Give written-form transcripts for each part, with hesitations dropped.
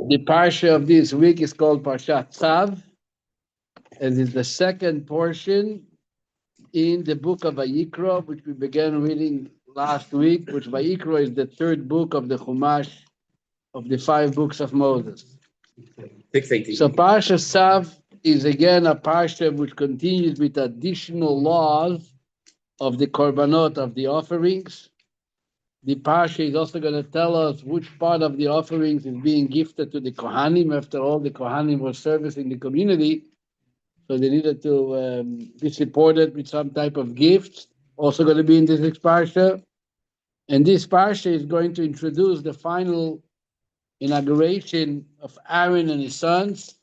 The Parsha of this week is called Parsha Tzav, and it's the second portion in the book of Vayikra, which we began reading last week, which Vayikra is the third book of the Chumash of the five books of Moses. 6:18. So Parsha Tzav is again a Parsha which continues with additional laws of the korbanot, of the offerings. The Parsha is also going to tell us which part of the offerings is being gifted to the Kohanim. After all, the Kohanim were servicing the community, so they needed to be supported with some type of gifts. Also going to be in this week's Parsha. And this Parsha is going to introduce the final inauguration of Aaron and his sons.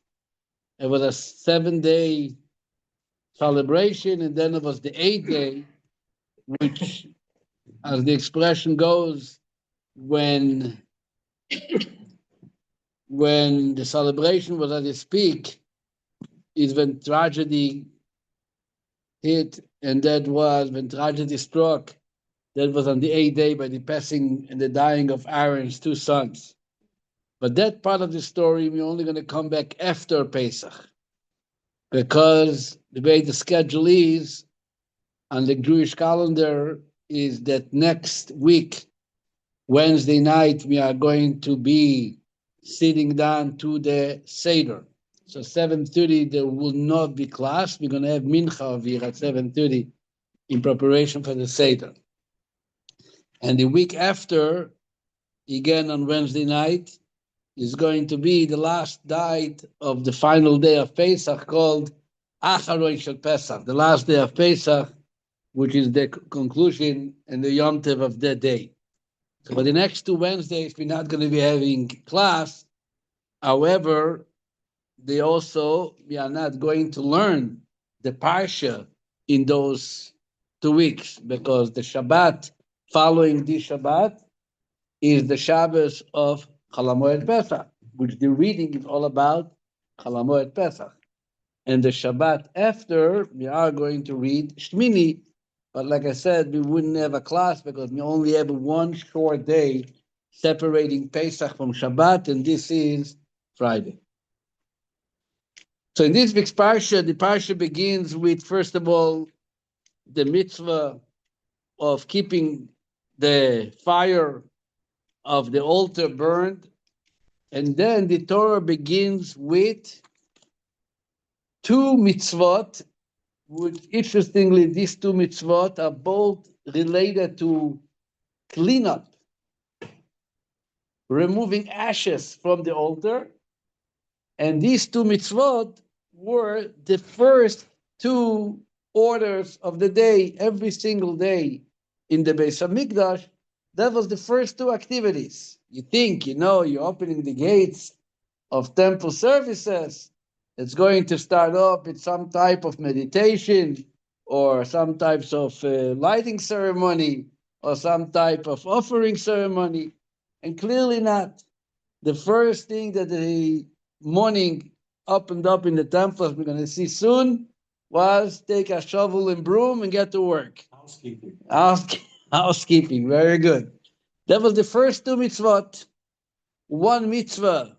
It was a 7-day celebration, and then it was the 8th day, which, as the expression goes, when the celebration was at its peak, is when tragedy hit, and that was when tragedy struck. That was on the 8th day by the passing and the dying of Aaron's two sons. But that part of the story, we're only going to come back after Pesach, because the way the schedule is on the Jewish calendar is that next week, Wednesday night, we are going to be sitting down to the Seder. So 7:30, there will not be class. We're going to have Mincha over here at 7:30 in preparation for the Seder. And the week after, again on Wednesday night, is going to be the last night of the final day of Pesach, called Acharoi Shel Pesach, the last day of Pesach, which is the conclusion and the Yom Tov of that day. So for the next 2 Wednesdays, we're not going to be having class. However, we are not going to learn the Parsha in those 2 weeks, because the Shabbat following this Shabbat is the Shabbos of Chol HaMoed Pesach, which the reading is all about Chol HaMoed Pesach. And the Shabbat after, we are going to read Shmini, but like I said, we wouldn't have a class because we only have one short day separating Pesach from Shabbat, and this is Friday. So in this week's Parsha, the Parsha begins with, first of all, the mitzvah of keeping the fire of the altar burned, and then the Torah begins with 2 mitzvot, which interestingly, these 2 mitzvot are both related to cleanup, removing ashes from the altar. And these 2 mitzvot were the first 2 orders of the day, every single day in the Beis HaMikdash. That was the first 2 activities. You think, you're opening the gates of temple services. It's going to start off with some type of meditation or some types of lighting ceremony or some type of offering ceremony, and clearly not. The first thing that the morning opened up in the temple, as we're going to see soon, was take a shovel and broom and get to work. Housekeeping. Housekeeping, very good. That was the first 2 mitzvot. One mitzvah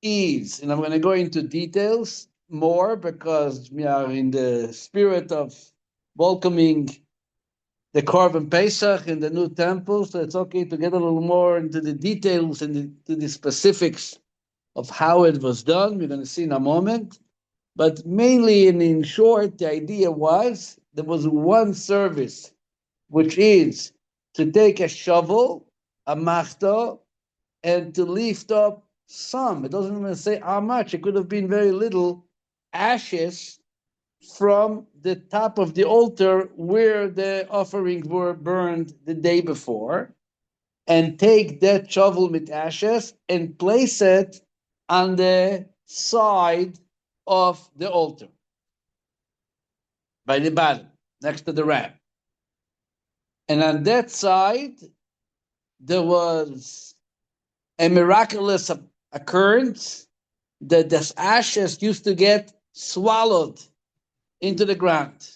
is, and I'm going to go into details more because we are in the spirit of welcoming the Korban Pesach in the new temple, so it's okay to get a little more into the details and into the specifics of how it was done. We're going to see in a moment. But mainly and in short, the idea was there was one service, which is to take a shovel, a machta, and to lift up some, it doesn't even say how much, it could have been very little, ashes from the top of the altar where the offerings were burned the day before, and take that shovel with ashes and place it on the side of the altar, by the bottom, next to the ram. And on that side, there was a miraculous occurrence that the ashes used to get swallowed into the ground.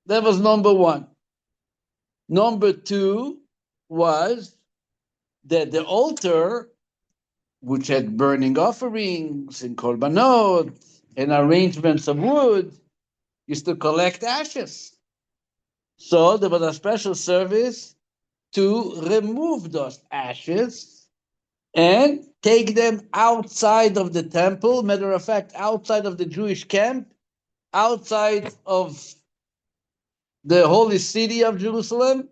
That was number 1. Number 2 was that the altar which had burning offerings and korbanot and arrangements of wood, used to collect ashes. So there was a special service to remove those ashes and take them outside of the temple. Matter of fact, outside of the Jewish camp, outside of the holy city of Jerusalem,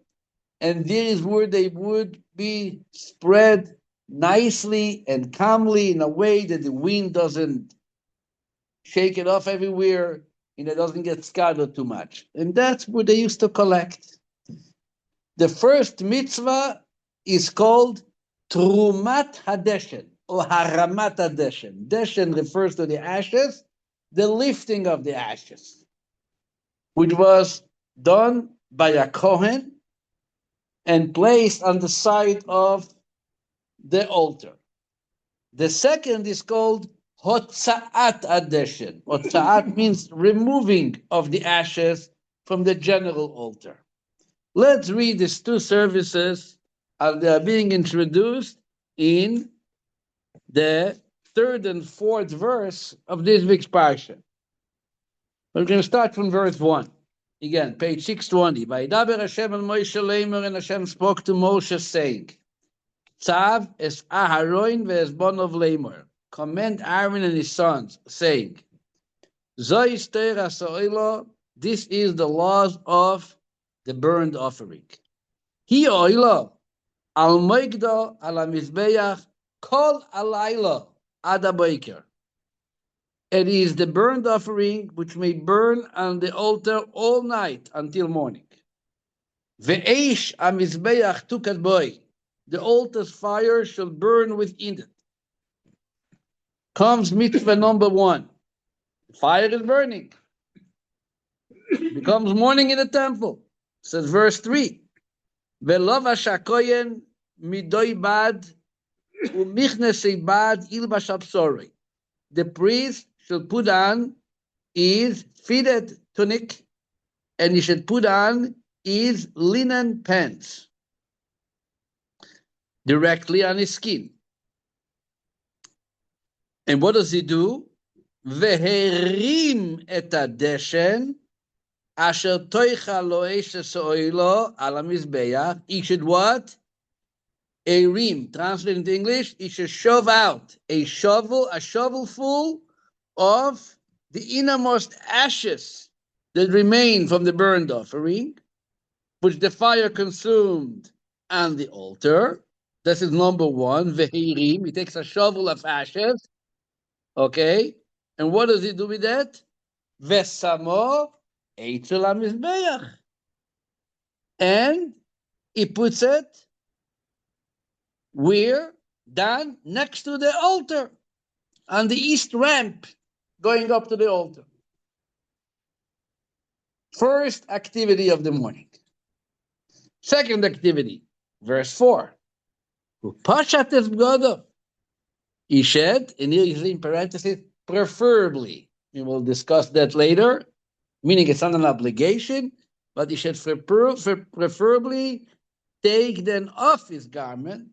and there is where they would be spread nicely and calmly in a way that the wind doesn't shake it off everywhere and it doesn't get scattered too much. And that's where they used to collect. The first mitzvah is called Trumat Hadeshen or Haramat Hadeshen. Deshen refers to the ashes, the lifting of the ashes, which was done by a Kohen and placed on the side of the altar. The second is called Hotza'at Hadeshen. Hotza'at means removing of the ashes from the general altar. Let's read these two services as they are being introduced in the third and fourth verse of this week's Parsha. We're going to start from verse 1. Again, page 620. Vaydaber Hashem el Moshe leimer, and Hashem spoke to Moshe, saying, Tzav es Aharon ve'es bonov leimer. Command Aaron and his sons, saying, Zois teira so'ilo, this is the laws of the burnt offering. Hi oilo, al moigdo al hamizbeach, kol alaylo ad haboker. It is the burnt offering which may burn on the altar all night until morning. Ve'eish hamizbeach tukat boy, the altar's fire shall burn within it. Comes mitzvah number 1. The fire is burning. It becomes morning in the temple. Says verse 3. Ve'lov hashakoyen midoi bad u'michnesei bad ilbash absorei. The priest shall put on his fitted tunic, and he should put on his linen pants directly on his skin. And what does he do? Veherim et hadeshen asher toicha lo eshes oilo al hamizbeach. He should what? A rim, translated into English, he should shove out a shovelful of the innermost ashes that remain from the burnt offering, which the fire consumed on the altar. This is number 1, vehirim. He takes a shovel of ashes, okay? And what does he do with that? Vesamo eitzel hamizbeach. And he puts it where? Down next to the altar, on the east ramp, going up to the altar. First activity of the morning. Second activity, verse 4. Pashat es bgodo. He said, and here he's in parentheses, preferably. We will discuss that later, meaning it's not an obligation, but he should preferably take then off his garment.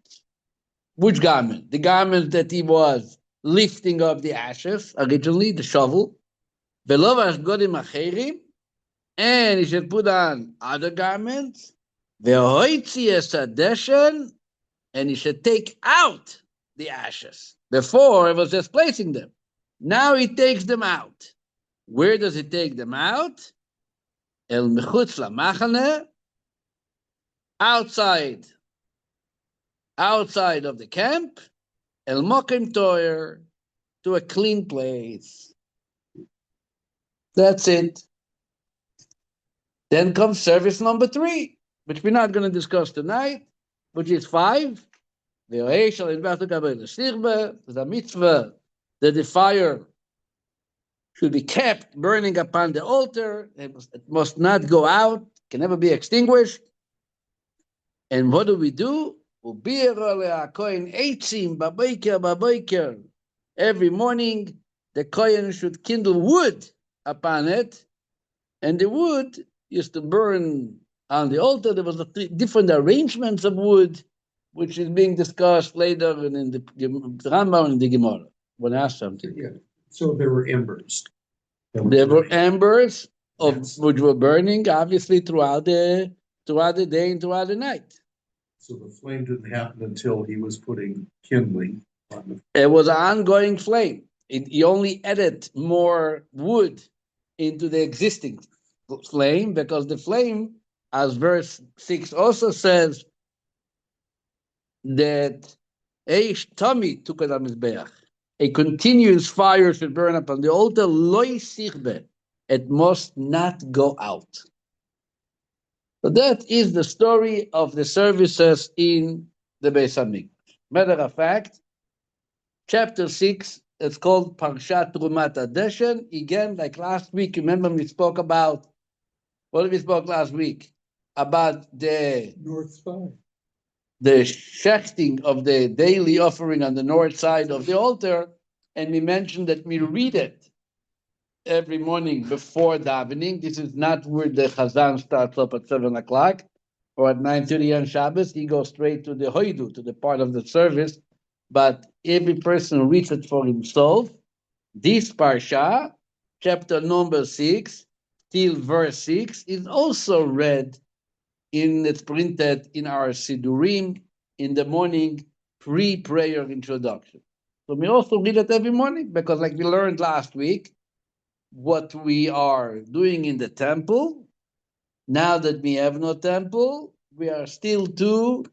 Which garment? The garment that he was lifting up the ashes, originally, the shovel. Ve'lo godim acherim, and he should put on other garments. Ve'hoitzi es hadeshen, and he should take out the ashes. Before, it was just placing them. Now he takes them out. Where does he take them out? El mechutz lamachane, outside of the camp, el mokim toyer, to a clean place. That's it. Then comes service number 3, which we're not going to discuss tonight, which is 5. The mitzvah that the fire should be kept burning upon the altar. It must not go out, can never be extinguished. And what do we do? Every morning, the Kohen should kindle wood upon it, and the wood used to burn on the altar. There was different arrangements of wood which is being discussed later in the Rambam and the Gemara. Want to ask something? Yeah. So there were embers. There were embers which were burning, obviously, throughout the day and throughout the night. So the flame didn't happen until he was putting kindling on the. It was an ongoing flame. He only added more wood into the existing flame, because the flame, as verse 6 also says, that Eish Tami took it on Mizbeach. A continuous fire should burn upon the altar, loy sichbe. It must not go out. So that is the story of the services in the Beis Hamikdash. Matter of fact, chapter 6, it's called Parsha Trumat Adeshen. Again, like last week, remember we spoke about, what did we spoke last week? About the North side. The shechting of the daily offering on the north side of the altar, and we mentioned that we read it every morning before davening. This is not where the Chazan starts up at 7 o'clock or at 9:30 on Shabbos. He goes straight to the hoidu, to the part of the service, but every person reads it for himself. This Parsha, chapter number 6, till verse 6, is also read it's printed in our Sidurim in the morning pre-prayer introduction. So we also read it every morning, because like we learned last week, what we are doing in the temple, now that we have no temple, we are still to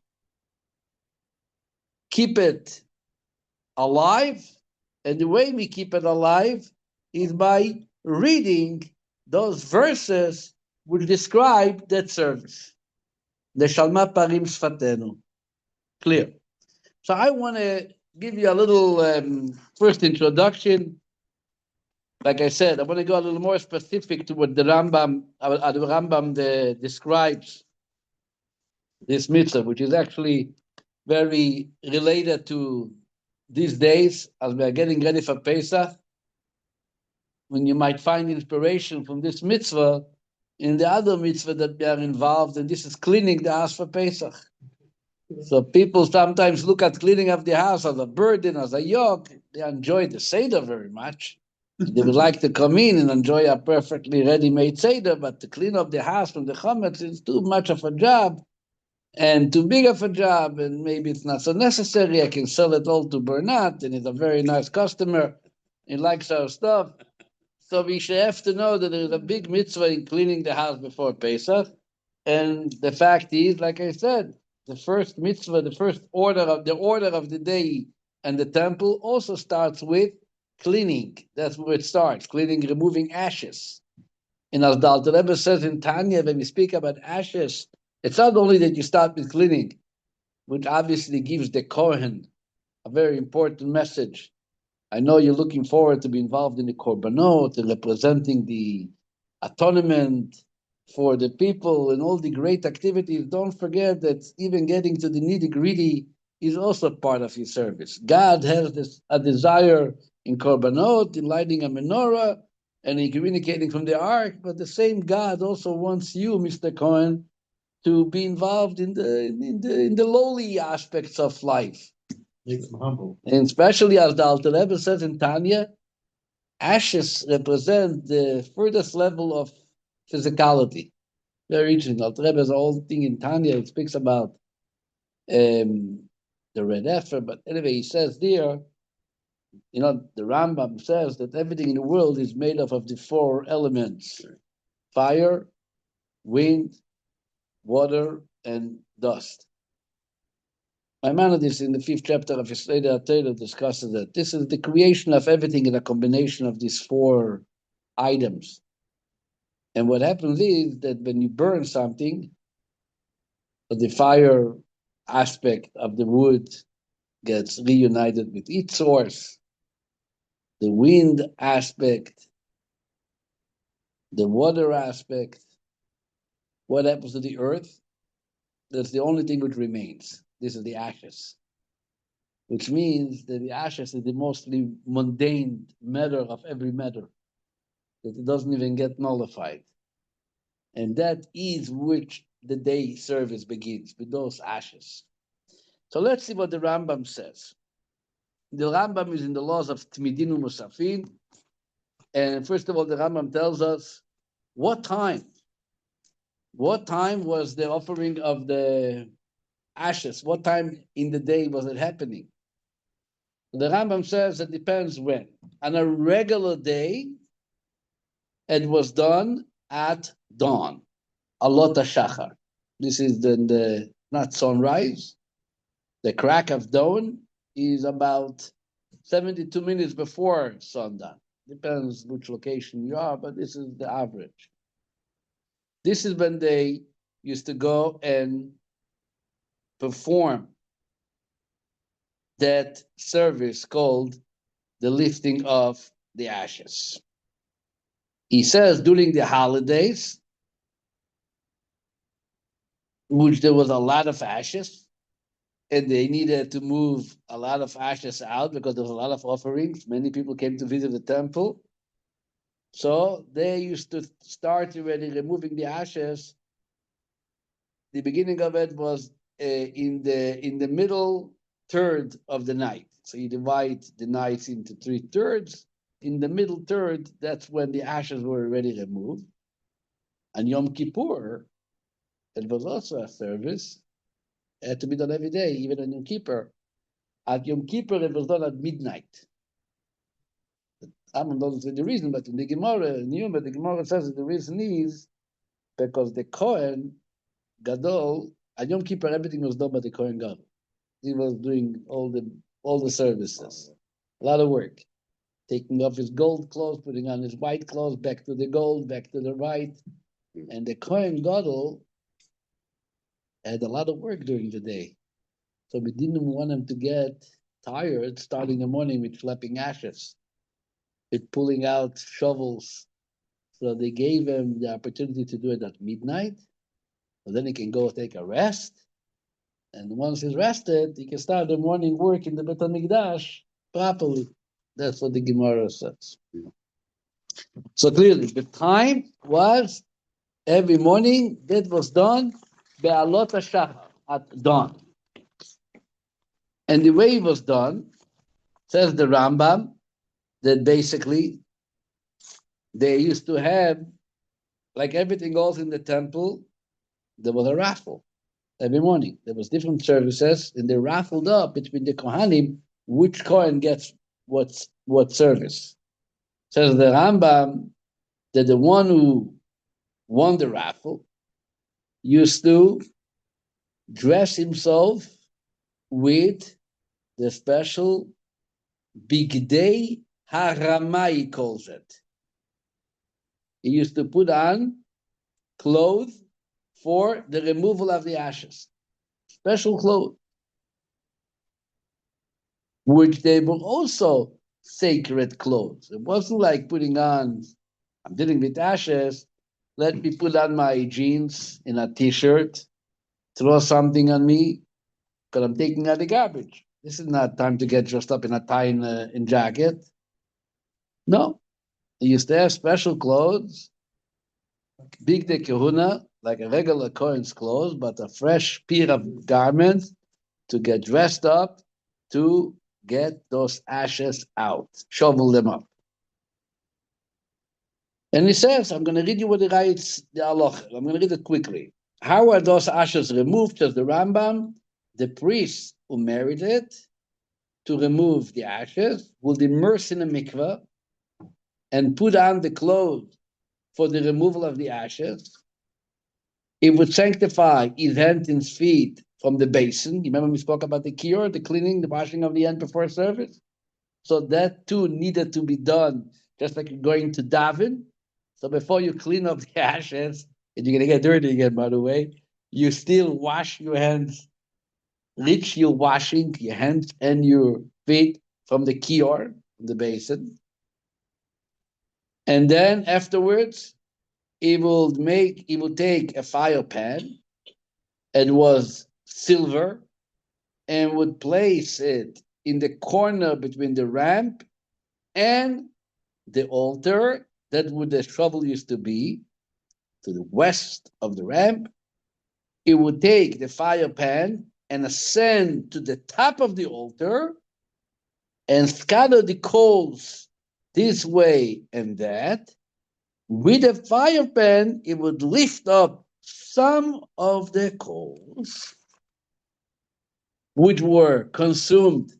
keep it alive. And the way we keep it alive is by reading those verses which describe that service. Leshalma parim sfatenu. Clear. So I want to give you a little first introduction. Like I said, I want to go a little more specific to what the Rambam describes this mitzvah, which is actually very related to these days as we are getting ready for Pesach, when you might find inspiration from this mitzvah in the other mitzvah that we are involved in. This is cleaning the house for Pesach. So people sometimes look at cleaning up the house as a burden, as a yoke. They enjoy the Seder very much. They would like to come in and enjoy a perfectly ready-made Seder, but to clean up the house from the chametz is too much of a job and too big of a job, and maybe it's not so necessary. I can sell it all to Bernat, and he's a very nice customer. He likes our stuff. So we should have to know that there is a big mitzvah in cleaning the house before Pesach. And the fact is, like I said, the first mitzvah, the order of the day and the temple also starts with cleaning. That's where it starts, cleaning, removing ashes. And as the Alter Rebbe says in Tanya, when we speak about ashes, it's not only that you start with cleaning, which obviously gives the Kohen a very important message. I know you're looking forward to be involved in the korbanot and representing the atonement for the people and all the great activities. Don't forget that even getting to the nitty-gritty is also part of your service. God has a desire in korbanot, in lighting a menorah, and in communicating from the ark, but the same God also wants you, Mr. Cohen, to be involved in the lowly aspects of life. Makes them humble. And especially as the Alter Rebbe says in Tanya, ashes represent the furthest level of physicality. Very interesting. Alter Rebbe has a whole thing in Tanya. It speaks about the red heifer, but anyway, he says there, the Rambam says that everything in the world is made up of the four elements: fire, wind, water, and dust. Maimonides in the 5th chapter of his Seder HaTorah discusses that this is the creation of everything in a combination of these four items. And what happens is that when you burn something, the fire aspect of the wood gets reunited with its source. The wind aspect, the water aspect. What happens to the earth? That's the only thing which remains. This is the ashes, which means that the ashes is the mostly mundane matter of every matter, that it doesn't even get nullified. And that is which the day service begins, with those ashes. So let's see what the Rambam says. The Rambam is in the laws of Tmidin Musafin. And first of all, the Rambam tells us what time was the offering of the ashes? What time in the day was it happening? The Rambam says it depends when. On a regular day, it was done at dawn, alot shachar. This is the not sunrise. The crack of dawn is about 72 minutes before sundown. Depends which location you are, but this is the average. This is when they used to go and perform that service called the lifting of the ashes. He says during the holidays, which there was a lot of ashes, and they needed to move a lot of ashes out because there was a lot of offerings. Many people came to visit the temple. So they used to start already removing the ashes. The beginning of it was in the middle third of the night. So you divide the nights into 3/3. In the middle third, that's when the ashes were already removed. And Yom Kippur, it was also a service. It had to be done every day, even on Yom Kippur. At Yom Kippur, it was done at midnight. I don't know the reason, but in the Gemara, the Gemara says that the reason is because the Kohen Gadol, at Yom Kippur, everything was done by the Kohen Gadol. He was doing all the services. A lot of work. Taking off his gold clothes, putting on his white clothes, back to the gold, back to the white. And the Kohen Gadol had a lot of work during the day. So we didn't want him to get tired starting the morning with schlepping ashes, with pulling out shovels. So they gave him the opportunity to do it at midnight. And then he can go take a rest. And once he's rested, he can start the morning work in the Bet HaMikdash properly. That's what the Gemara says. So clearly, the time was every morning. That was done be'alot hashachar, at dawn. And the way it was done, says the Rambam, that basically they used to have, like everything else in the temple, there was a raffle every morning. There was different services, and they raffled up between the Kohanim which Kohen gets what service. Says the Rambam that the one who won the raffle used to dress himself with the special bigdei harama, he calls it. He used to put on clothes for the removal of the ashes, special clothes, which they were also sacred clothes. It wasn't like putting on, I'm dealing with ashes, let me put on my jeans in a t-shirt, throw something on me, because I'm taking out the garbage. This is not time to get dressed up in a tie and jacket. No. He used to have special clothes, big de kahuna, like a regular Kohen's clothes, but a fresh pair of garments to get dressed up to get those ashes out, shovel them up. And he says, I'm going to read you what he writes, the halacha. I'm going to read it quickly. How are those ashes removed? Says the Rambam. The priest who married it to remove the ashes will immerse in a mikveh and put on the clothes for the removal of the ashes. It would sanctify his hands and his feet from the basin. You remember we spoke about the kior, the cleaning, the washing of the hand before service? So that too needed to be done, just like you're going to daven. So before you clean up the ashes, and you're going to get dirty again, by the way, you still wash your hands, reach your washing, your hands and your feet from the kior, from the basin. And then afterwards, he will take a fire pan. It was silver, and would place it in the corner between the ramp and the altar. That would the shovel used to be to the west of the ramp. It would take the fire pan and ascend to the top of the altar and scatter the coals this way and that. With a fire pan, it would lift up some of the coals which were consumed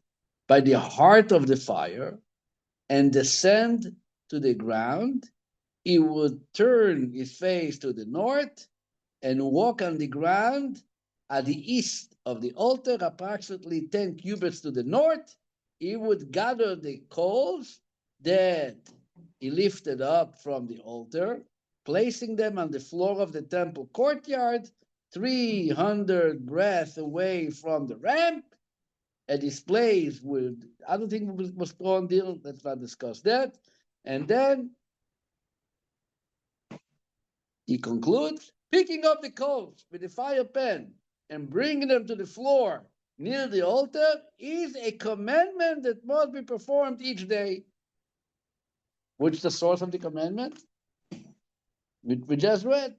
by the heart of the fire and descend to the ground. He would turn his face to the north and walk on the ground at the east of the altar, approximately 10 cubits to the north. He would gather the coals that he lifted up from the altar, placing them on the floor of the temple courtyard, 300 breaths away from the ramp. At this place, I don't think it was thrown deal. Let's not discuss that. And then he concludes, picking up the coals with the fire pan and bringing them to the floor near the altar is a commandment that must be performed each day. Which is the source of the commandment? We just read.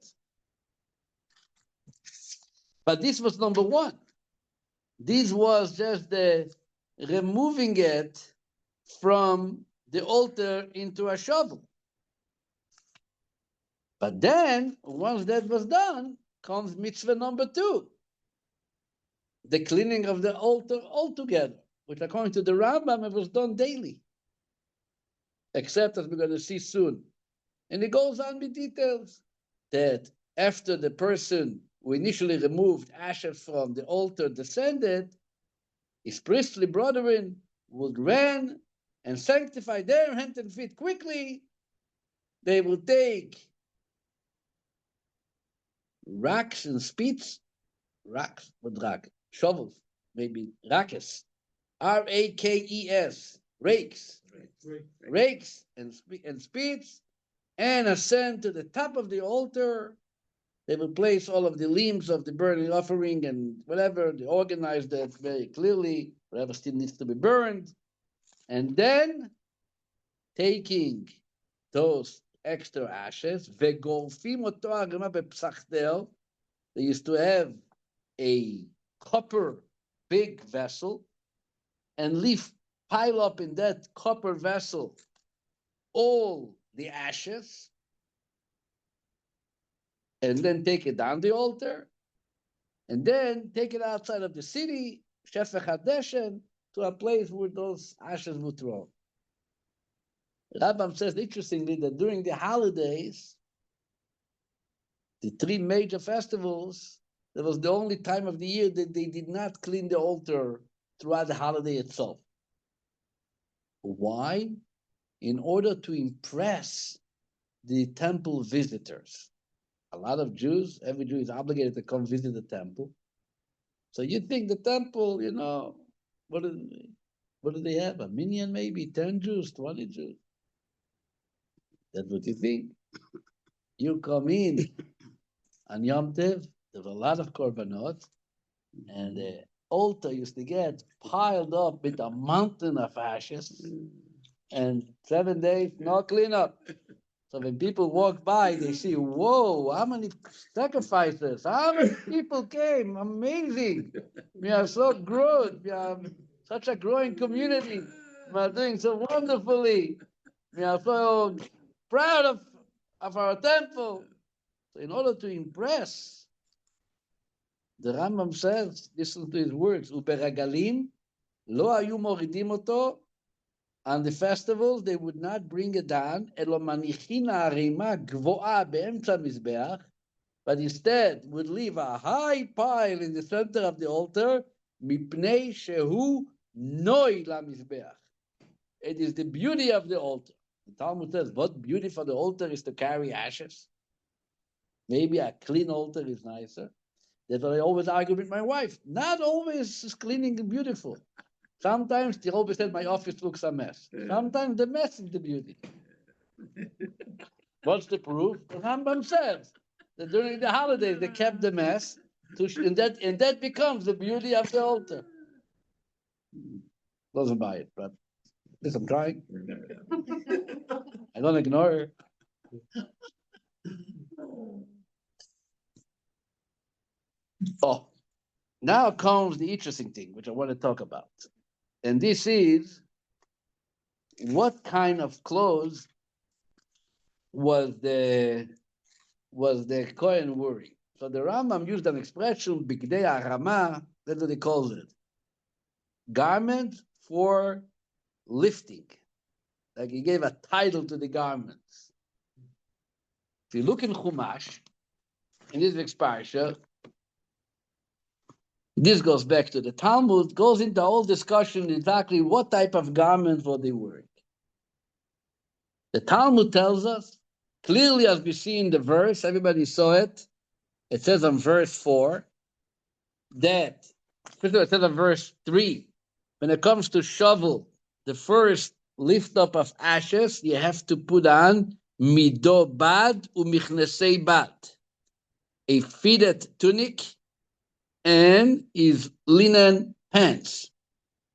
But this was number one. This was just the removing it from the altar into a shovel. But then, once that was done, comes mitzvah number two, the cleaning of the altar altogether, which according to the Rambam, it was done daily, except as we're going to see soon. And it goes on with details that after the person who initially removed ashes from the altar descended, his priestly brethren would run and sanctify their hands and feet quickly. They would take racks and spits, racks, what rack? Shovels, maybe rakes, rakes, rakes, rakes and spits, and ascend to the top of the altar. They will place all of the limbs of the burning offering and whatever, they organize that very clearly, whatever still needs to be burned. And then, taking those extra ashes, וגורפים אותו הגרמה בפסח, they used to have a copper big vessel and pile up in that copper vessel all the ashes, and then take it down the altar, and then take it outside of the city, Shefech HaDeshen, to a place where those ashes were thrown. Rambam says, interestingly, that during the holidays, the three major festivals, that was the only time of the year that they did not clean the altar throughout the holiday itself. Why? In order to impress the temple visitors. A lot of Jews, every Jew is obligated to come visit the temple. So you think the temple, what do they have? A minyan maybe? 10 Jews, 20 Jews? That's what you think. You come in on Yom Tov, there were a lot of korbanot, and the altar used to get piled up with a mountain of ashes, and 7 days, no cleanup. So when people walk by, they see, whoa, how many sacrifices, how many people came, amazing. We are so good, we are such a growing community, we are doing so wonderfully. We are so proud of our temple. So in order to impress, the Rambam says, listen to his words, uberagalim, lo hayu moridim oto. On the festivals, they would not bring it down, elo manichina arima gvoa beemtza mizbeach, but instead would leave a high pile in the center of the altar, mipnei shehu noi la mizbeach. It is the beauty of the altar. The Talmud says, what beauty for the altar is to carry ashes? Maybe a clean altar is nicer. That's what I always argue with my wife. Not always is cleaning and beautiful. Sometimes she always said my office looks a mess. Sometimes the mess is the beauty. What's the proof? The Rambam says that during the holidays they kept the mess, and that becomes the beauty of the altar. Doesn't buy it, but at least I'm trying. I don't ignore her. Oh, Now comes the interesting thing, which I want to talk about. And this is what kind of clothes was the Kohen wearing. So the Rambam used an expression, Bigdei Arama, that's what he calls it. Garment for lifting. Like he gave a title to the garments. If you look in Chumash, in this week's Parsha, this goes back to the Talmud, goes into a whole discussion exactly what type of garment were they wearing. The Talmud tells us, clearly as we see in the verse, everybody saw it, it says on verse 4, that, it says on verse 3, when it comes to shovel, the first lift up of ashes, you have to put on mido bad umichnesei bad, a fitted tunic and his linen pants,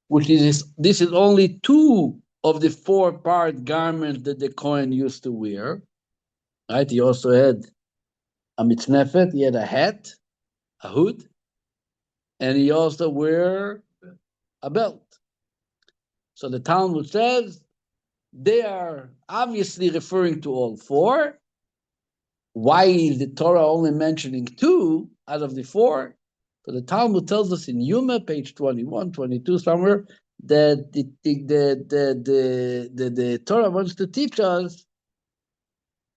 which is this is only two of the 4-part garments that the Kohen used to wear. Right? He also had a mitznefet, he had a hat, a hood, and he also wear a belt. So the Talmud says they are obviously referring to all 4. Why is the Torah only mentioning 2 out of the 4? So the Talmud tells us in Yuma, page 21, 22, somewhere, that the Torah wants to teach us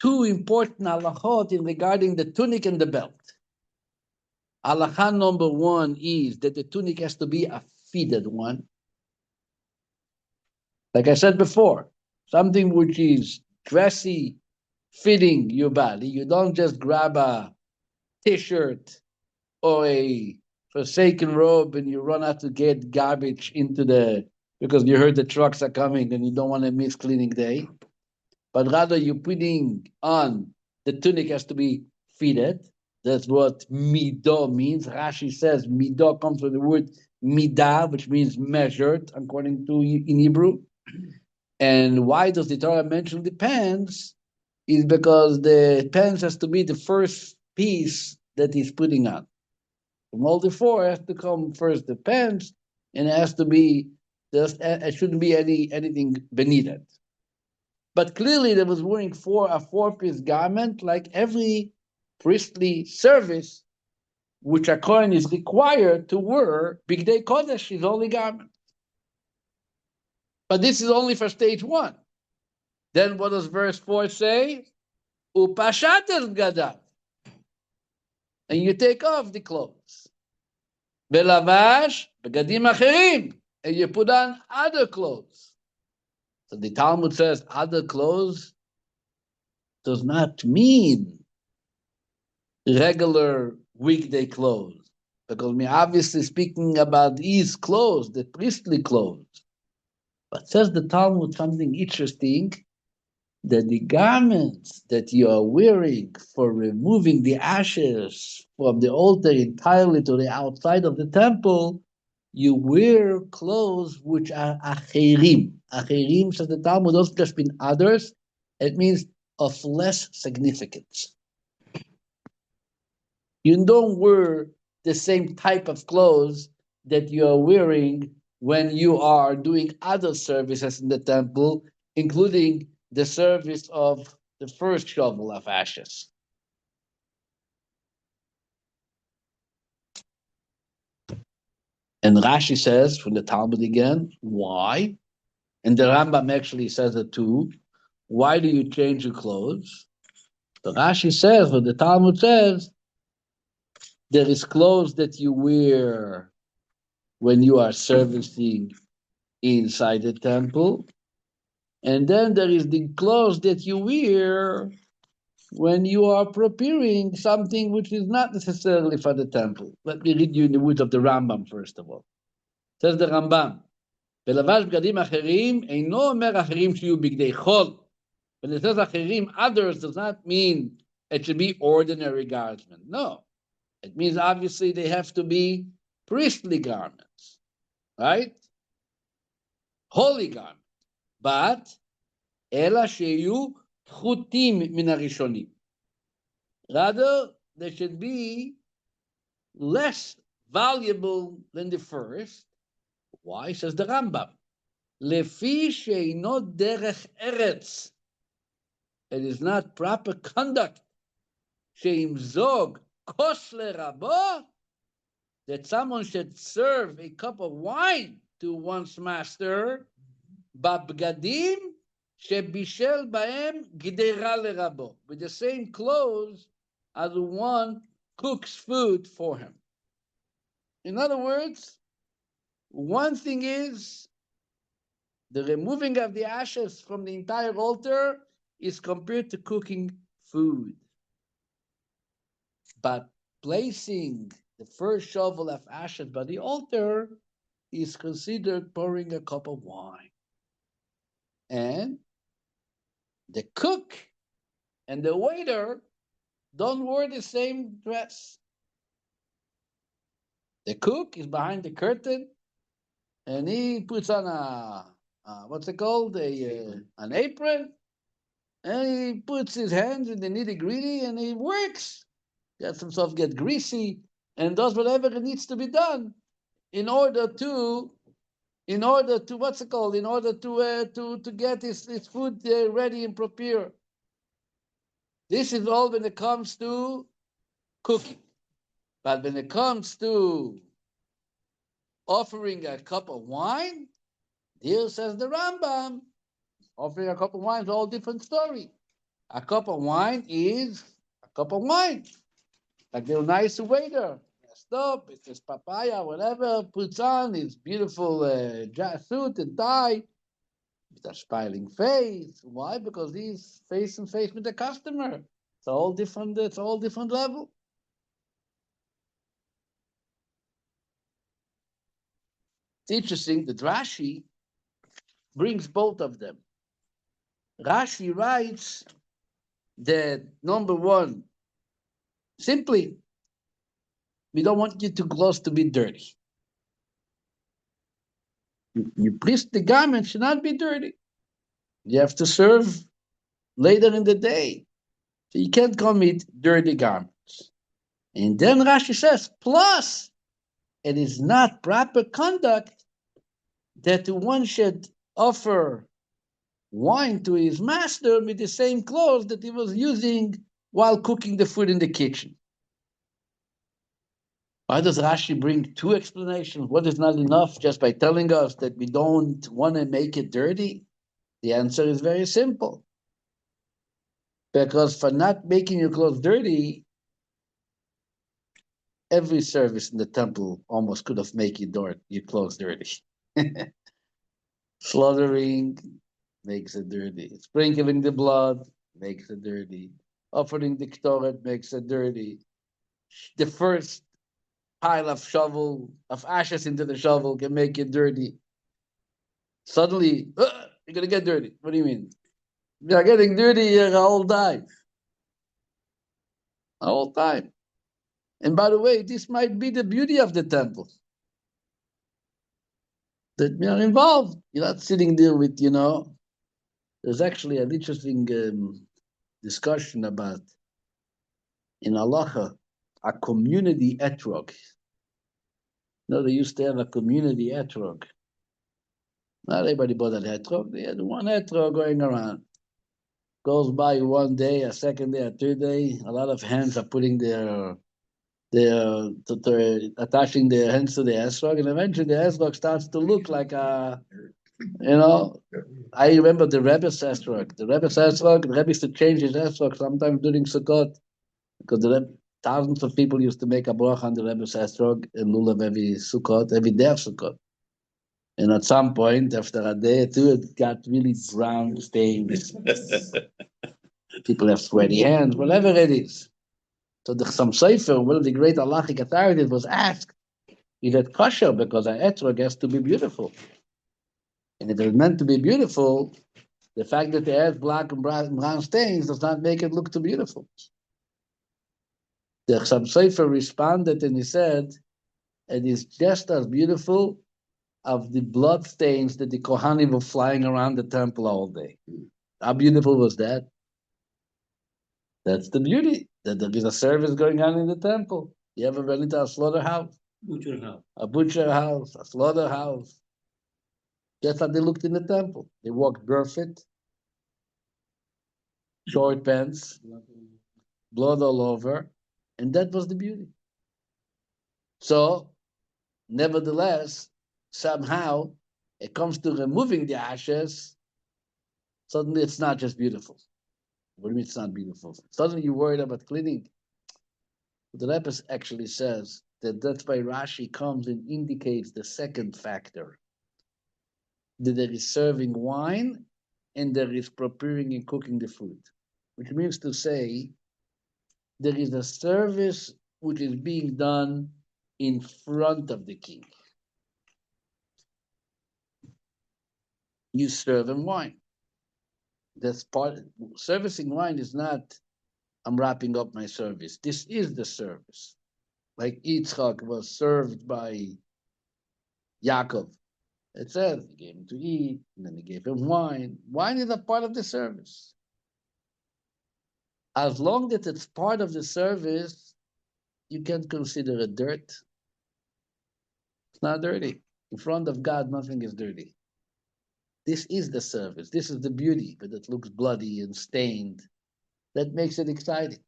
2 important halachot in regarding the tunic and the belt. Halacha number 1 is that the tunic has to be a fitted one. Like I said before, something which is dressy, fitting your body. You don't just grab a t-shirt or a forsaken robe and you run out to get garbage because you heard the trucks are coming and you don't want to miss cleaning day. But rather you're putting on, the tunic has to be fitted. That's what midah means. Rashi says midah comes from the word midah, which means measured, according to in Hebrew. And why does the Torah mention the pants? Is because the pants has to be the first piece that he's putting on. From all the 4, it has to come first the pants, and it has to be, it shouldn't be anything beneath it. But clearly there was wearing a 4-piece garment, like every priestly service, which a Kohen is required to wear, Bigdei Kodesh, his holy garment. But this is only for stage 1. Then what does verse 4 say? Upashates gadav. And you take off the clothes. Belavash, begadim acherim. And you put on other clothes. So the Talmud says other clothes does not mean regular weekday clothes. Because we're obviously speaking about these clothes, the priestly clothes. But says the Talmud something interesting, that the garments that you are wearing for removing the ashes from the altar entirely to the outside of the temple, you wear clothes which are acherim. Acherim, says the Talmud, doesn't just mean others, it means of less significance. You don't wear the same type of clothes that you are wearing when you are doing other services in the temple, including the service of the first shovel of ashes. And Rashi says from the Talmud again, why? And the Rambam actually says it too. Why do you change your clothes? The Rashi says, or the Talmud says, there is clothes that you wear when you are servicing inside the temple, and then there is the clothes that you wear when you are preparing something which is not necessarily for the temple. Let me read you in the words of the Rambam, first of all. Says the Rambam, "Belavash b'gadim acherim, eino omer acherim shiyu bigdei chol." When it says acherim, others, does not mean it should be ordinary garments. No. It means obviously they have to be priestly garments, right? Holy garments. But, ela sheyu chutim min harishonim. Rather, there should be less valuable than the first. Why? Says the Rambam. Lefi she'ino derech eretz. It is not proper conduct. She'im zog kos lerabo, that someone should serve a cup of wine to one's master, babgadim shebishel baem gidera lerabo, with the same clothes as the one cooks food for him. In other words, one thing is the removing of the ashes from the entire altar is compared to cooking food. But placing the first shovel of ashes by the altar is considered pouring a cup of wine. And the cook and the waiter don't wear the same dress. The cook is behind the curtain and he puts on what's it called? An apron, and he puts his hands in the nitty gritty and he works. Gets himself get greasy and does whatever it needs to be done in order to what's it called? In order to get his food ready and prepared. This is all when it comes to cooking. But when it comes to offering a cup of wine, here says the Rambam, offering a cup of wine is a whole different story. A cup of wine is a cup of wine. Like the nice waiter, dressed up, it's his papaya, whatever, puts on his beautiful suit and tie, with a smiling face. Why? Because he's face and face with the customer. It's all different. It's all different level. It's interesting that Rashi brings both of them. Rashi writes that number one, simply, we don't want you too close to be dirty. Your priestly garment should not be dirty. You have to serve later in the day. So you can't come with dirty garments. And then Rashi says, plus, it is not proper conduct that one should offer wine to his master with the same clothes that he was using while cooking the food in the kitchen. Why does Rashi bring two explanations? What is not enough just by telling us that we don't want to make it dirty? The answer is very simple. Because for not making your clothes dirty, every service in the temple almost could have made your clothes dirty. Slaughtering makes it dirty. Sprinkling the blood makes it dirty. Offering the ktoret makes it dirty. The first pile of ashes into the shovel can make it dirty. Suddenly, you're going to get dirty. What do you mean? You're getting dirty the whole time. The whole time. And by the way, this might be the beauty of the temple. That we are involved. You're not sitting there with, there's actually an interesting discussion about, in halacha, a community etrog. They used to have a community etrog. Not everybody bought an etrog. They had one etrog going around. Goes by one day, a second day, a third day. A lot of hands are putting attaching their hands to the esrog, and eventually the esrog starts to look like a, I remember the Rebbe's esrog. The Rebbe used to change his esrog sometimes during Sukkot, because thousands of people used to make a bracha on the Rebbe's esrog in lulav every Sukkot, every day of Sukkot. And at some point, after a day or two, it got really brown stains. People have sweaty hands, whatever it is. So the Chassam Sofer, one of the great halachic authorities, was asked, is it kosher? Because an etrog has to be beautiful. And if it's meant to be beautiful, the fact that it has black and brown stains does not make it look too beautiful. The Chassam Sofer responded and he said, it is just as beautiful of the blood stains that the Kohanim were flying around the temple all day. How beautiful was that? That's the beauty, that there is a service going on in the temple. You ever been into a slaughterhouse? Butcher house. A butcher house, a slaughterhouse. That's how they looked in the temple. They walked barefoot, short pants, blood all over, and that was the beauty. So, nevertheless, somehow it comes to removing the ashes, suddenly it's not just beautiful. What do you mean it's not beautiful? Suddenly you're worried about cleaning. The Rebbe actually says that that's why Rashi comes and indicates the second factor, that there is serving wine and there is preparing and cooking the food, which means to say there is a service which is being done in front of the king. You serve him wine. That's part. Servicing wine is not, I'm wrapping up my service. This is the service. Like Yitzchak was served by Yaakov. It says he gave him to eat, and then he gave him wine. Wine is a part of the service. As long as it's part of the service, you can't consider it dirt. It's not dirty. In front of God, nothing is dirty. This is the service. This is the beauty, but it looks bloody and stained. That makes it exciting.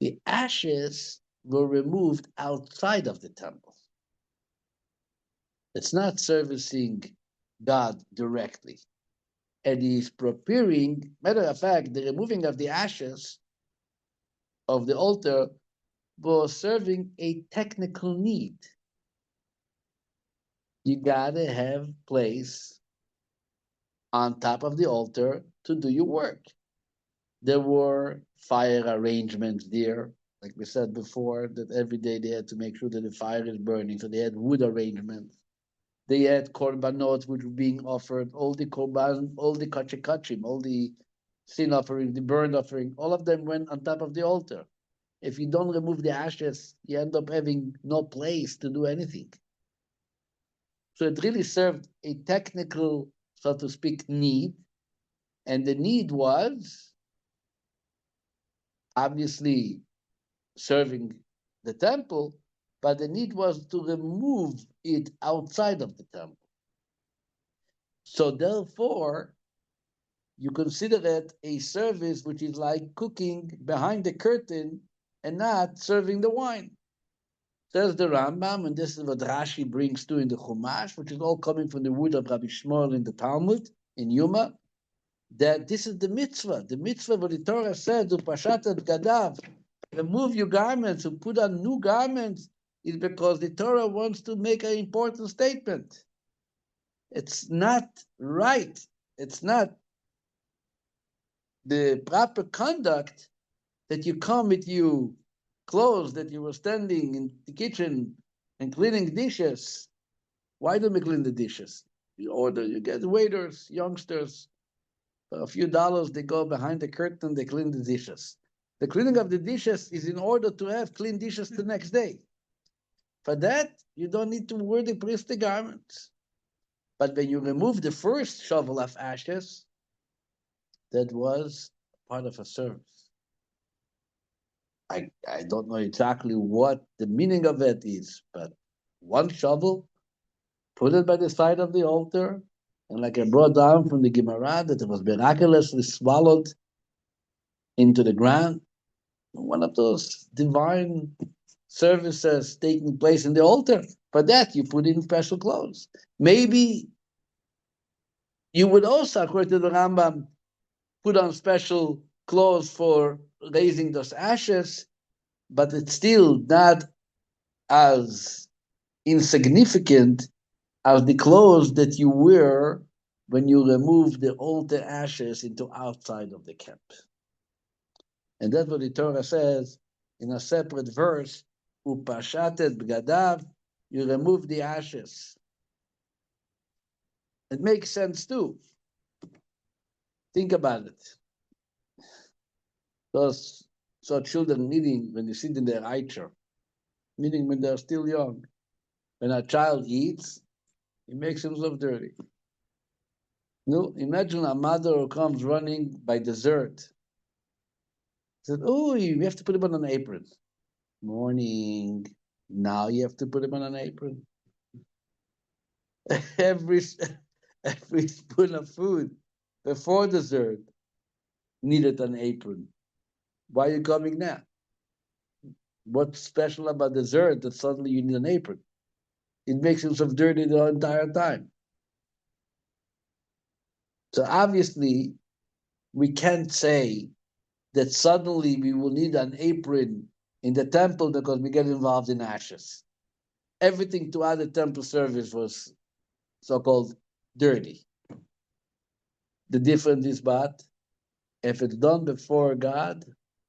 The ashes were removed outside of the temple. It's not servicing God directly. And he's preparing, matter of fact, the removing of the ashes of the altar was serving a technical need. You gotta have place on top of the altar to do your work. There were fire arrangements there, like we said before, that every day they had to make sure that the fire is burning, so they had wood arrangements. They had korbanot which were being offered, all the korban, all the kachikachim, all the sin offering, the burnt offering, all of them went on top of the altar. If you don't remove the ashes, you end up having no place to do anything. So it really served a technical, so to speak, need. And the need was obviously serving the temple, but the need was to remove it outside of the temple. So therefore, you consider it a service which is like cooking behind the curtain and not serving the wine. Says the Rambam, and this is what Rashi brings too in the Chumash, which is all coming from the word of Rabbi Shmuel in the Talmud, in Yuma, that this is the mitzvah where the Torah said, Upashatat Gadav, remove your garments and put on new garments, is because the Torah wants to make an important statement. It's not right. It's not the proper conduct that you come with your clothes that you were standing in the kitchen and cleaning dishes. Why do we clean the dishes? You order, you get waiters, youngsters. For a few dollars, they go behind the curtain, they clean the dishes. The cleaning of the dishes is in order to have clean dishes the next day. For that, you don't need to wear the priestly garments. But when you remove the first shovel of ashes, that was part of a service. I don't know exactly what the meaning of it is, but one shovel, put it by the side of the altar, and like I brought down from the Gemara, that it was miraculously swallowed into the ground. One of those divine services taking place in the altar. For that, you put in special clothes. Maybe you would also, according to the Rambam, put on special clothes for raising those ashes, but it's still not as insignificant as the clothes that you wear when you remove the altar ashes into outside of the camp. And that's what the Torah says in a separate verse, Upashatet b'gadav, you remove the ashes. It makes sense too. Think about it. Those children meeting when they sit in their eicher, meaning when they're still young. When a child eats, he makes himself dirty. No, imagine a mother who comes running by dessert. Said, "Oh, we have to put him on an apron." Morning. Now you have to put him on an apron. every spoon of food before dessert needed an apron. Why are you coming now? What's special about dessert that suddenly you need an apron? It makes himself dirty the entire time. So obviously, we can't say that suddenly we will need an apron in the temple because we get involved in ashes. Everything to add the temple service was so-called dirty. The difference is, but if it's done before God,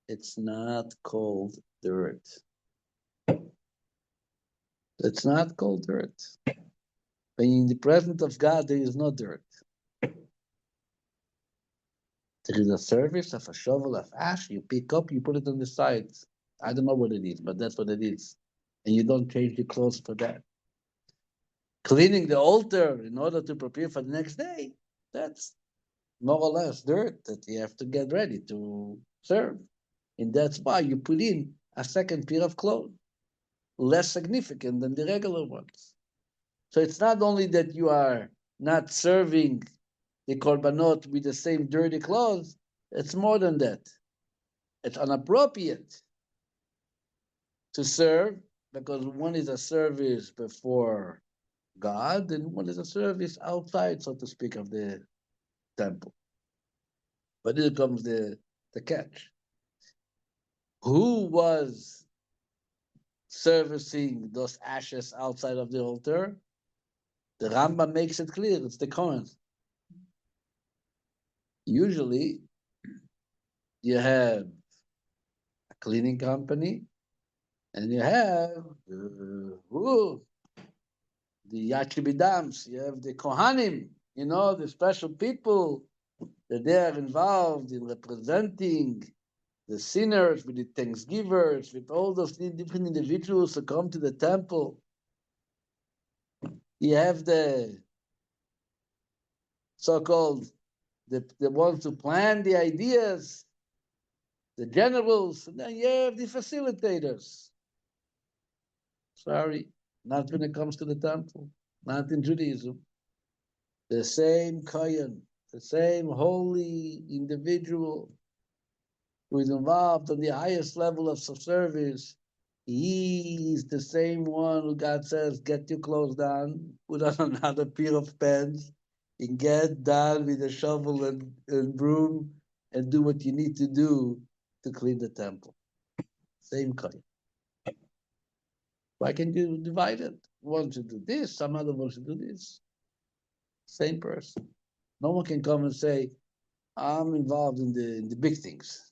it's not called dirt. It's not called dirt. When you're in the presence of God, there is no dirt. There is a service of a shovel of ash. You pick up, you put it on the side. I don't know what it is, but that's what it is. And you don't change your clothes for that. Cleaning the altar in order to prepare for the next day, that's more or less dirt that you have to get ready to serve. And that's why you put in a second pair of clothes, less significant than the regular ones. So it's not only that you are not serving the korbanot with the same dirty clothes, it's more than that. It's inappropriate to serve because one is a service before God and one is a service outside, so to speak, of the temple. But here comes the catch. Who was servicing those ashes outside of the altar? The Rambam makes it clear, it's the Kohen. Usually, you have a cleaning company, and you have the Yachibidams, you have the Kohanim, the special people that they are involved in representing the sinners, with the thanksgivers, with all those different individuals who come to the temple. You have the so-called, the ones who plan the ideas, the generals, and then you have the facilitators. Sorry, not when it comes to the temple, not in Judaism. The same Kohen, the same holy individual who is involved on the highest level of service, he is the same one who God says, get your clothes down, put on another pair of pants, and get down with a shovel and broom and do what you need to do to clean the temple. Same Kohen. Why can't you divide it? One should do this, some other one should do this. Same person. No one can come and say, I'm involved in the big things.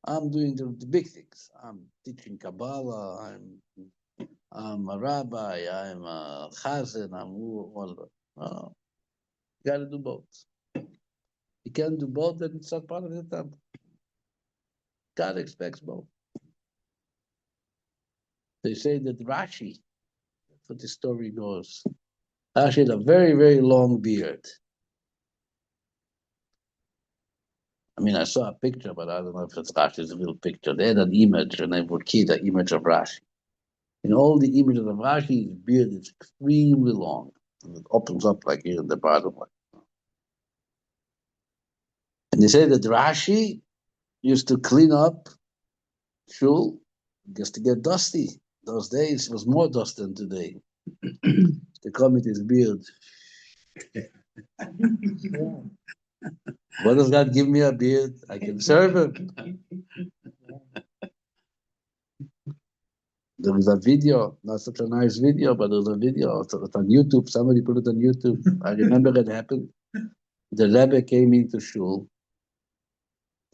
I'm doing the big things. I'm teaching Kabbalah. I'm a rabbi. I'm a chazan. I'm all. No, you got to do both. You can't do both, then it's not part of the temple. God expects both. They say that Rashi, that's what the story goes. Rashi had a very, very long beard. I mean, I saw a picture, but I don't know if it's Rashi's real picture. They had an image, and they would keep an image of Rashi. In all the images of Rashi, his beard is extremely long. And it opens up like here in the bottom. And they say that Rashi used to clean up shul just to get dusty. Those days it was more dust than today. To come with his beard. What does God give me a beard? I can serve him. There was a video, not such a nice video, but there was a video. It's on YouTube. Somebody put it on YouTube. I remember it happened. The Rebbe came into shul.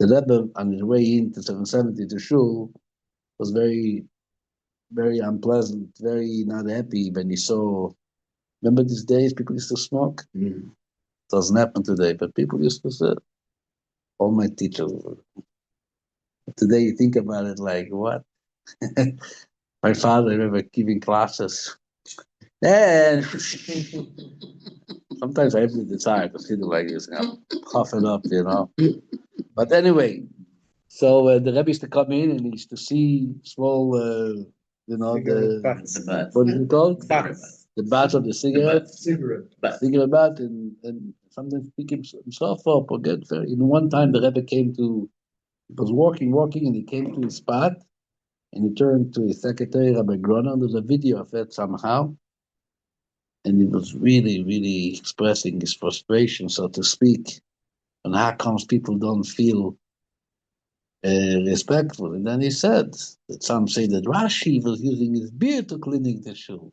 The Rebbe, on his way into 770 to shul, was very, very unpleasant, very not happy when he saw. Remember these days, people used to smoke? Mm. It doesn't happen today, but people used to say, all my teachers. Today you think about it like, what? My father, I remember giving classes. And sometimes I have to decide to feel like this, cough it up, But anyway, so the Rebbe used to come in and he used to see small you know, Cigarette the butts. The butt. what is it called? Butts. The butts of the cigarette. Cigarette. Butt. Cigarette butt, and sometimes pick himself up or get very. In one time, the Rebbe came to. He was walking, and he came to his spot, and he turned to his secretary, Rabbi Groner. There's a video of it somehow, and he was really expressing his frustration, so to speak, and how comes people don't feel respectful. And then he said that some say that Rashi was using his beard to cleaning the shoe.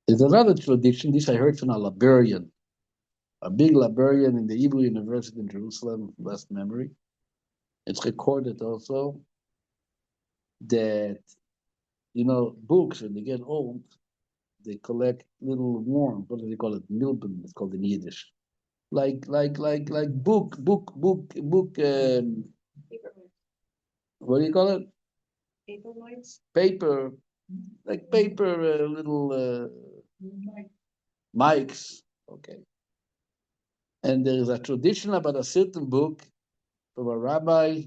There's another tradition, this I heard from a librarian, a big librarian in the Hebrew University in Jerusalem, last memory. It's recorded also that, you know, books, when they get old, they collect little worms. What do they call it? Milben, it's called in Yiddish. Like book. What do you call it? Paper mites? Paper, like paper, little mics. Okay. And there is a tradition about a certain book from a rabbi,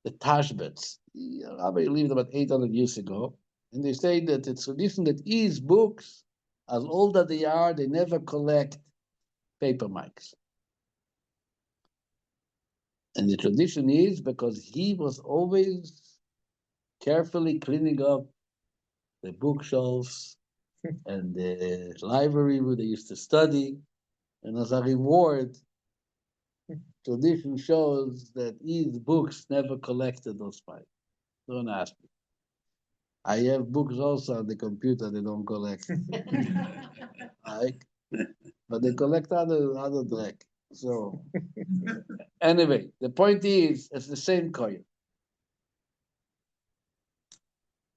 the Tashbetz. The rabbi lived about 800 years ago. And they say that it's tradition that his books, as old as they are, they never collect paper mics. And the tradition is because he was always carefully cleaning up the bookshelves and the library where they used to study. And as a reward, tradition shows that his books never collected those mics. Don't ask me. I have books also on the computer they don't collect. Right? But they collect other dreck. So anyway, the point is it's the same coin.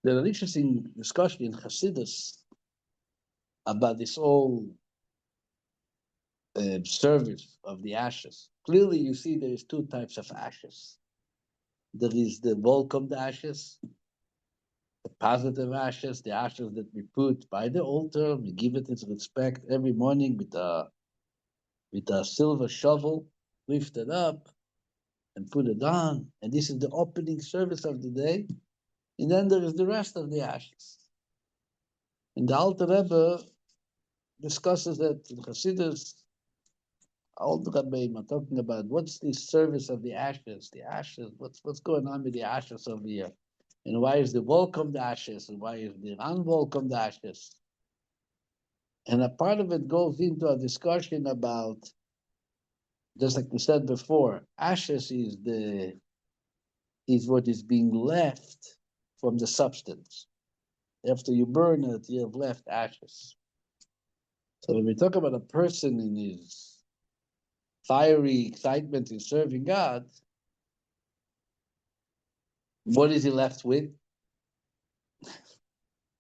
There's an interesting discussion in Hasidus about this whole service of the ashes. Clearly, you see there is two types of ashes. There is the welcomed ashes, the positive ashes, the ashes that we put by the altar. We give it its respect every morning with a silver shovel, lift it up and put it on. And this is the opening service of the day. And then there is the rest of the ashes. And the Alter Rebbe discusses that in Hasidus. All the Rabbi are talking about what's the service of the ashes, what's going on with the ashes over here, and why is the welcomed ashes, and why is the unwelcomed ashes, and a part of it goes into a discussion about, just like we said before, ashes is what is being left from the substance. After you burn it, you have left ashes. So when we talk about a person in his fiery excitement in serving God, what is he left with?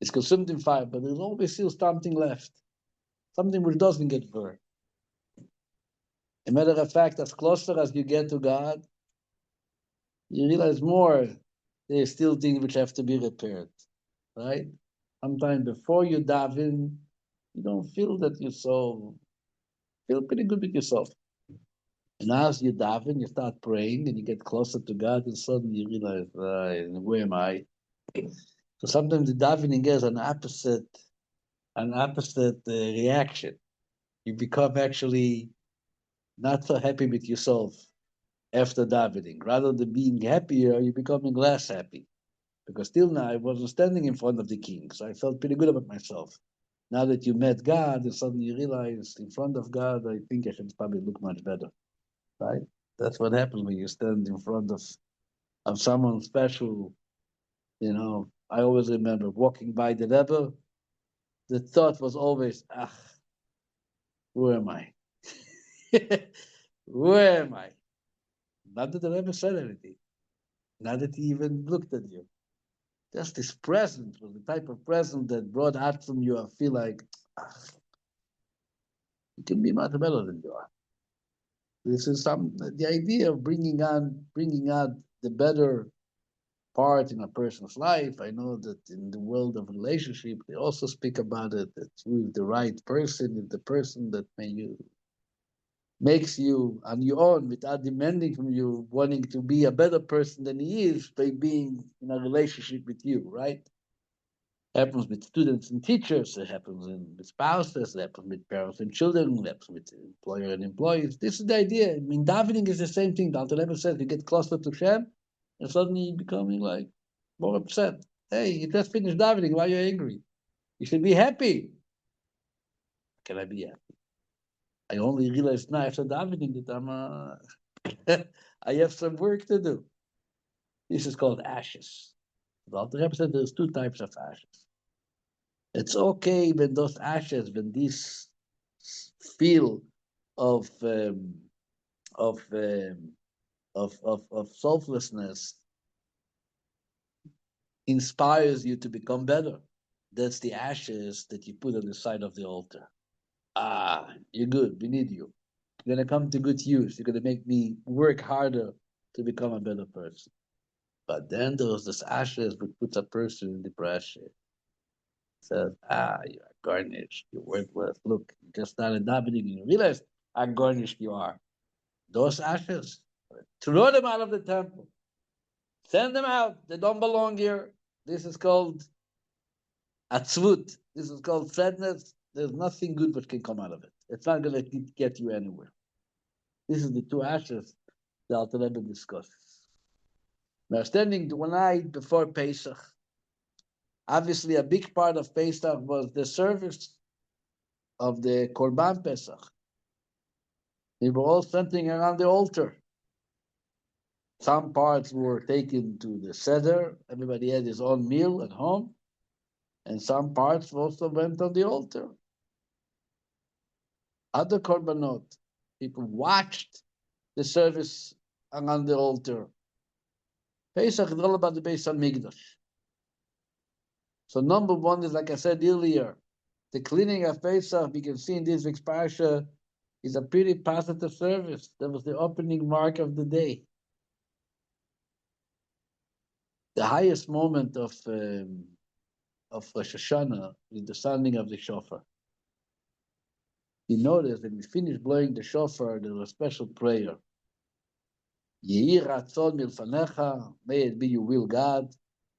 It's consumed in fire, but there's always still something left, something which doesn't get burned. A matter of fact, as closer as you get to God, you realize more there's still things which have to be repaired, right? Sometimes before you dive in, you don't feel that you feel pretty good with yourself. And as you dive in, you start praying and you get closer to God, and suddenly you realize, where am I? So sometimes the davening has an opposite reaction. You become actually not so happy with yourself after davening. Rather than being happier, you're becoming less happy. Because till now, I wasn't standing in front of the king, so I felt pretty good about myself. Now that you met God, and suddenly you realize in front of God, I think I should probably look much better, right? That's what happens when you stand in front of someone special. You know, I always remember walking by the Rebbe, the thought was always, where am I? Where am I? Not that I ever said anything. Not that he even looked at you. Just this present was the type of present that brought out from you. I feel like you can be much better than you are. This is the idea of bringing out the better part in a person's life. I know that in the world of relationship, they also speak about it. That with the right person is the person that may you makes you on your own without demanding from you, wanting to be a better person than he is by being in a relationship with you, right? Happens with students and teachers, it happens with spouses, it happens with parents and children, it happens with employer and employees. This is the idea. I mean, davening is the same thing. The Alter Rebbe says you get closer to Shem, and suddenly you're becoming like more upset. Hey, you just finished davening. Why are you angry? You should be happy. Can I be happy? I only realized now after davening that I have some work to do. This is called ashes. The Alter Rebbe said there's two types of ashes. It's okay when those ashes, when this feel of um, of, um, of selflessness inspires you to become better. That's the ashes that you put on the side of the altar. Ah, you're good. We need you. You're gonna come to good use. You're gonna make me work harder to become a better person. But then there's this ashes which puts a person in depression. Says, you are garnished, you're worthless. Look, you just started davening and you realize how garnished you are. Those ashes, throw them out of the temple. Send them out. They don't belong here. This is called atzvut. This is called sadness. There's nothing good which can come out of it. It's not going to get you anywhere. This is the two ashes the Alter Rebbe discusses. Now, standing the one night before Pesach, obviously a big part of Pesach was the service of the Korban Pesach. They were all standing around the altar. Some parts were taken to the Seder. Everybody had his own meal at home. And some parts also went on the altar. Other Korbanot, people watched the service around the altar. Pesach is all about the Beis HaMikdash. So number one is, like I said earlier, the cleaning of Pesach, we can see in this week's Parsha, is a pretty positive service. That was the opening mark of the day. The highest moment of Rosh Hashanah is the sounding of the shofar. You notice that we finished blowing the shofar, there was a special prayer. Yehi ratzon milfanecha, may it be your will, God.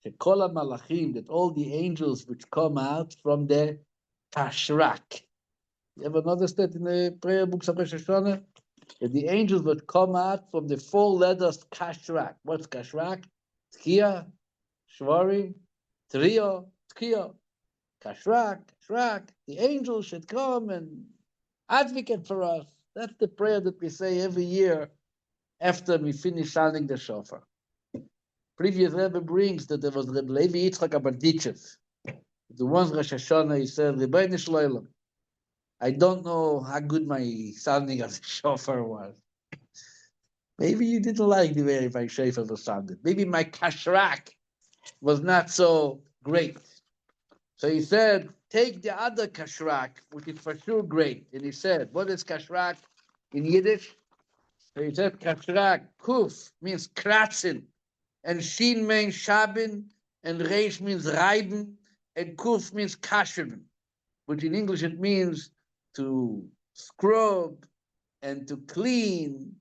Shekol malachim, that all the angels which come out from the kashrak. You ever noticed that in the prayer books of Rosh Hashanah? That the angels would come out from the four letters kashrak. What's kashrak? Tkiya, shvarim, trio, tkiya. Kashrak, kashrak. The angels should come and advocate for us. That's the prayer that we say every year after we finish sounding the shofar. Previous Rebbe brings that there was Rebbe Levi Yitzchak Abaditchev. The ones Rosh Hashanah, he said, Rebbeinu Shloilem, I don't know how good my sounding of the shofar was. Maybe you didn't like the way my shofar was sounded. Maybe my kashrak was not so great. So he said, take the other kashrak, which is for sure great. And he said, what is kashrak in Yiddish? So he said, kashrak, kuf, means kratzen, and shin means shabin, and reish means reiben, and kuf means kashren, which in English it means to scrub and to clean,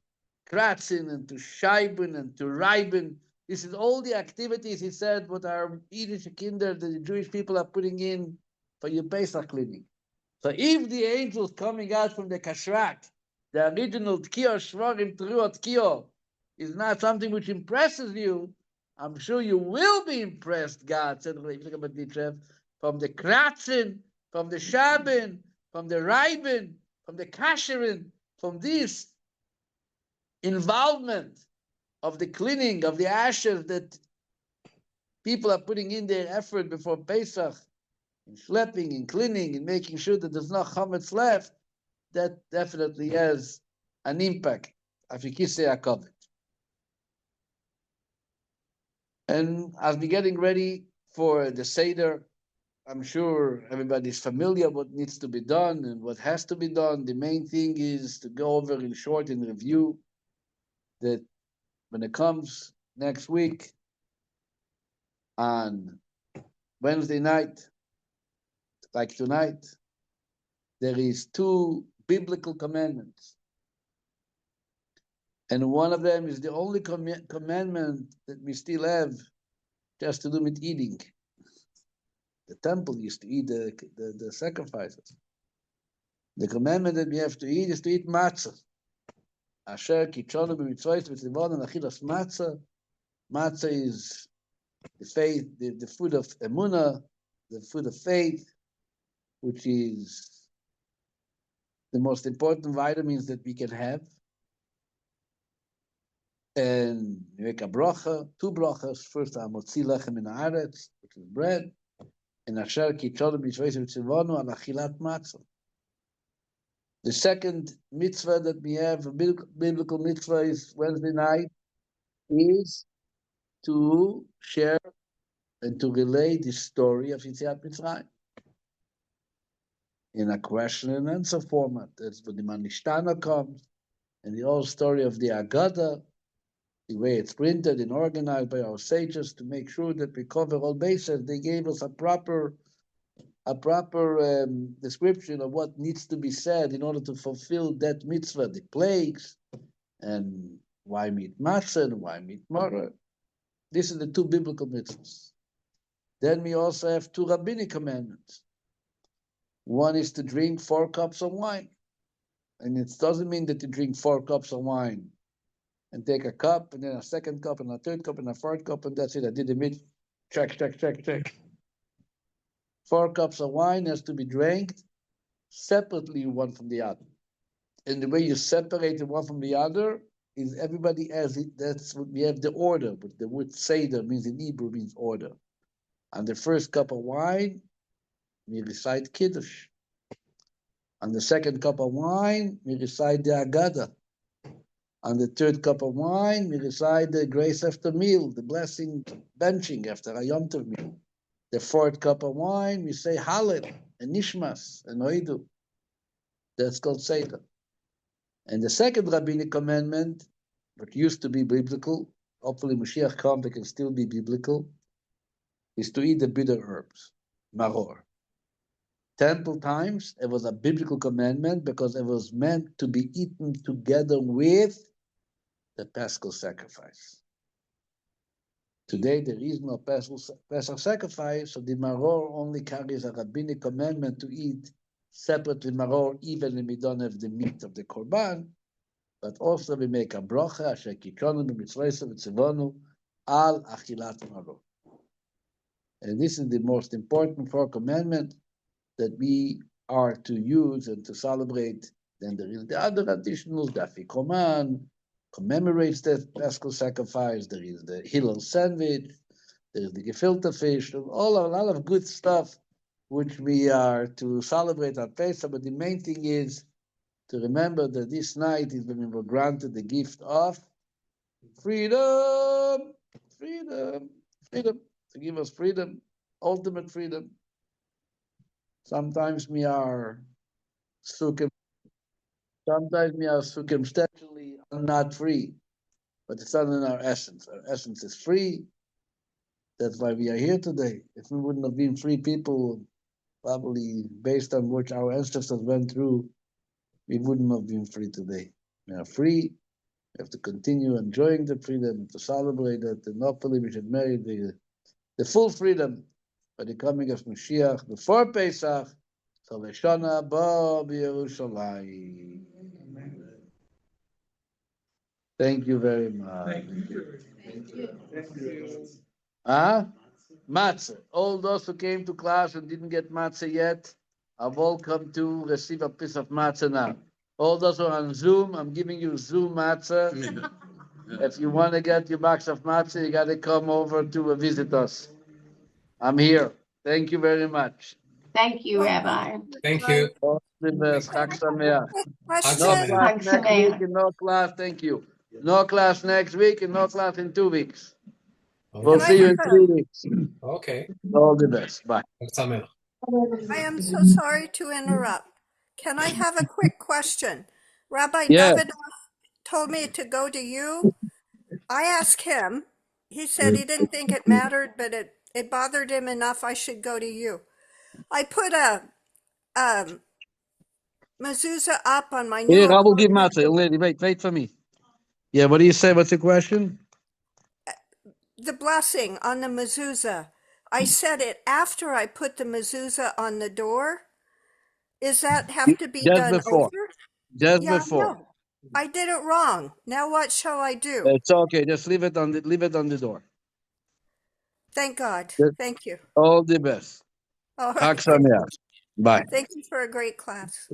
kratzen and to scheiben and to reiben. This is all the activities, he said, what our Yiddish kinder, the Jewish people are putting in for your Pesach cleaning. So if the angels coming out from the kashrak, the original tkiyo, shvarim, teruah, tkiyo, is not something which impresses you, I'm sure you will be impressed, God said, from the kratzen, from the shabin, from the reiben, from the kasherin, from this involvement of the cleaning of the ashes that people are putting in their effort before Pesach, in schlepping, in cleaning, in making sure that there's no chametz left, that definitely has an impact. Afikise Akovet. And as we're getting ready for the Seder, I'm sure everybody's familiar what needs to be done and what has to be done. The main thing is to go over in short in review that when it comes next week on Wednesday night, like tonight, there is two biblical commandments And one of them is the only commandment that we still have, just to do with eating. The temple used to eat the sacrifices. The commandment that we have to eat is to eat matzah. Asher kichonu b'mitzvot v'tzivon and achilas matzah. Matzah is the faith, the food of emunah, the food of faith, which is the most important vitamins that we can have. And you make a bracha, two brachas. First, amotzi lechem min haaretz, which is bread, and asher kichonu b'mitzvot v'tzivonu al achilat matzah. The second mitzvah that we have, a biblical mitzvah, is Wednesday night, is to share and to relay the story of Yetziat Mitzrayim in a question and answer format. That's when the Manishtana comes, and the whole story of the Agada, the way it's printed and organized by our sages to make sure that we cover all bases. They gave us a proper description of what needs to be said in order to fulfill that mitzvah, the plagues, and why meat matzah and why meat maror. These are the two biblical mitzvahs. Then we also have two rabbinic commandments. One is to drink 4 cups of wine. And it doesn't mean that you drink 4 cups of wine and take a cup and then a second cup and a third cup and a fourth cup and that's it. I did the mid, check. 4 cups of wine has to be drank separately one from the other. And the way you separate the one from the other is everybody has it. That's what we have the order, but the word seder means in Hebrew means order. On the first cup of wine, we recite Kiddush. On the second cup of wine, we recite the Agada. On the third cup of wine, we recite the grace after meal, the blessing benching after a Yom Tov meal. The fourth cup of wine, we say Hallel and Nishmas and Oidu. That's called Seder. And the second rabbinic commandment, what used to be biblical, hopefully Mashiach comes, it can still be biblical, is to eat the bitter herbs, maror. Temple times, it was a biblical commandment because it was meant to be eaten together with the Paschal sacrifice. Today, there is no Pesach sacrifice, so the maror only carries a rabbinic commandment to eat separately maror, even if we don't have the meat of the korban, but also we make a bracha, asher kichonu b'mitzvot v'tzivonu al achilat maror. And this is the most important 4 commandments that we are to use and to celebrate. Then there is the other additionals, the afikoman, commemorates the Paschal sacrifice. There is the Hillel sandwich. There is the gefilte fish. A lot of good stuff which we are to celebrate on Pesach. But the main thing is to remember that this night is when we were granted the gift of freedom. To give us freedom, ultimate freedom. Sometimes we are circumstantially not free, but it's not in our essence. Our essence is free. That's why we are here today. If we wouldn't have been free people, probably based on what our ancestors went through, we wouldn't have been free today. We are free. We have to continue enjoying the freedom, to celebrate it, and hopefully we should merit the full freedom by the coming of Mashiach before Pesach. So Leshana Haba b'Yerushalayim. Thank you very much. Thank you. Matzah. All those who came to class and didn't get matzah yet are welcome to receive a piece of matzah now. All those who are on Zoom, I'm giving you Zoom matzah. If you want to get your box of matzah, you got to come over to visit us. I'm here. Thank you very much. Thank you, Rabbi. Thank you. All the best. Chag Sameach. No Sameach. class Chag next Sameach. week and no class. Thank you. No class next week and no class in 2 weeks. Okay. We'll see you in 3 weeks. Okay. All the best. Bye. Chag Sameach. I am so sorry to interrupt. Can I have a quick question? Rabbi Yeah. David told me to go to you. I asked him. He said he didn't think it mattered, but it bothered him enough I should go to you. I put a mezuzah up on my new Here, I will give apartment. matzah. Lady, wait for me. Yeah, what do you say? What's the question? The blessing on the mezuzah. I said it after I put the mezuzah on the door. Does that have to be Just done before. over? Just Yeah, before. no. I did it wrong. Now what shall I do? It's okay. Just leave it on the door. Thank God. Just Thank you. all the best. All right. Chag Sameach. Bye. Thank you for a great class.